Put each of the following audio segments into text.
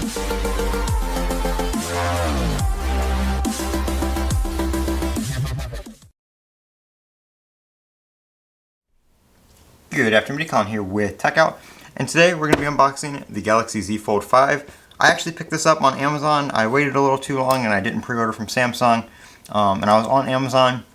Good afternoon, Colin here with Techout, and today we're going to be unboxing the Galaxy Z Fold 5. I actually picked this up on Amazon. I waited a little too long and I didn't pre-order from Samsung, and I was on Amazon,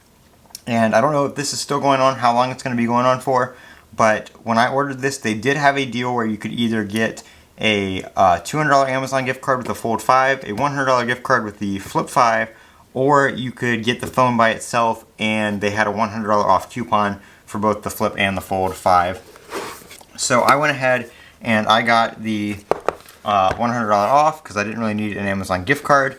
and I don't know if this is still going on, how long it's going to be going on for, but when I ordered this, they did have a deal where you could either get a $200 Amazon gift card with the Fold 5, a $100 gift card with the Flip 5, or you could get the phone by itself, and they had a $100 off coupon for both the Flip and the Fold 5. So I went ahead and I got the $100 off because I didn't really need an Amazon gift card.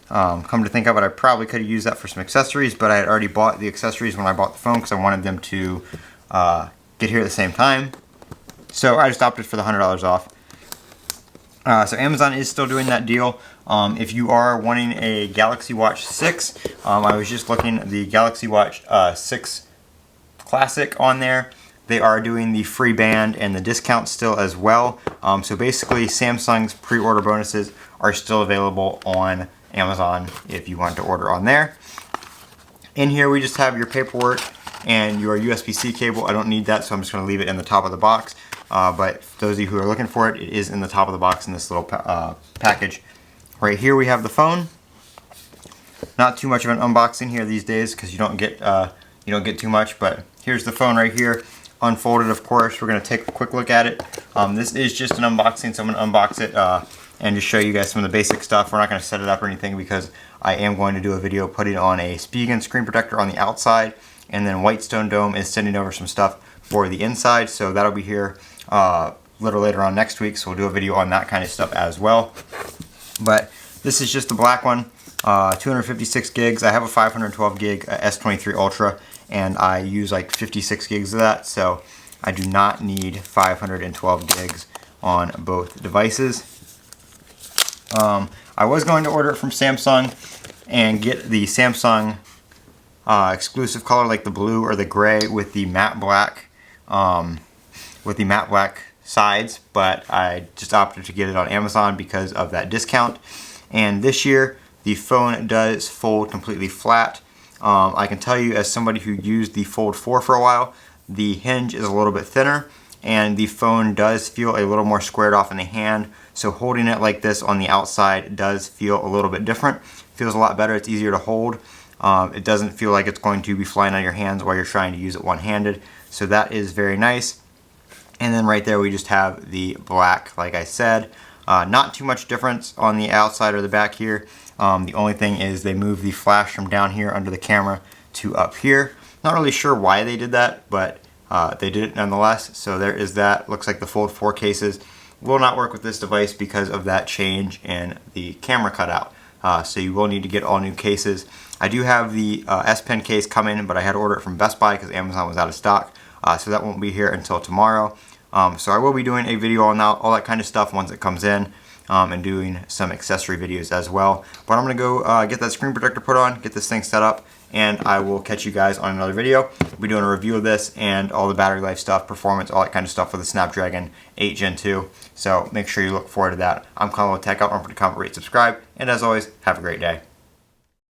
Come to think of it, I probably could have used that for some accessories, but I had already bought the accessories when I bought the phone because I wanted them to get here at the same time. So I just opted for the $100 off. So Amazon is still doing that deal. If you are wanting a Galaxy Watch 6, I was just looking at the Galaxy Watch 6 Classic on there. They are doing the free band and the discount still as well. So basically Samsung's pre-order bonuses are still available on Amazon if you want to order on there. In here we just have your paperwork and your USB-C cable. I don't need that, so I'm just going to leave it in the top of the box. But for those of you who are looking for it, it is in the top of the box in this little package. Right here we have the phone. Not too much of an unboxing here these days because you don't get too much, but here's the phone right here, unfolded of course. We're going to take a quick look at it. This is just an unboxing, so I'm going to unbox it and just show you guys some of the basic stuff. We're not going to set it up or anything because I am going to do a video putting on a Spigen screen protector on the outside, and then Whitestone Dome is sending over some stuff for the inside, so that'll be here a little later on next week, so we'll do a video on that kind of stuff as well. But this is just the black one, 256 gigs. I have a 512 gig S23 Ultra, and I use like 56 gigs of that, so I do not need 512 gigs on both devices. I was going to order it from Samsung and get the Samsung exclusive color, like the blue or the gray with the matte black, sides, but I just opted to get it on Amazon because of that discount. And this year the phone does fold completely flat. I can tell you, as somebody who used the Fold 4 for a while, the hinge is a little bit thinner and the phone does feel a little more squared off in the hand, so holding it like this on the outside does feel a little bit different. Feels a lot better, it's easier to hold. It doesn't feel like it's going to be flying out of your hands while you're trying to use it one-handed, so that is very nice. And then right there we just have the black, like I said. Not too much difference on the outside or the back here. The only thing is they moved the flash from down here under the camera to up here. Not really sure why they did that, but they did it nonetheless. So there is that. Looks like the Fold 4 cases will not work with this device because of that change in the camera cutout. So you will need to get all new cases. I do have the S Pen case coming, but I had to order it from Best Buy because Amazon was out of stock. So that won't be here until tomorrow. So I will be doing a video on all that kind of stuff once it comes in, and doing some accessory videos as well. But I'm going to go get that screen protector put on, get this thing set up, and I will catch you guys on another video. We'll be doing a review of this and all the battery life stuff, performance, all that kind of stuff for the Snapdragon 8 Gen 2. So make sure you look forward to that. I'm Colin with Techout. Don't forget to comment, rate, subscribe, and as always, have a great day.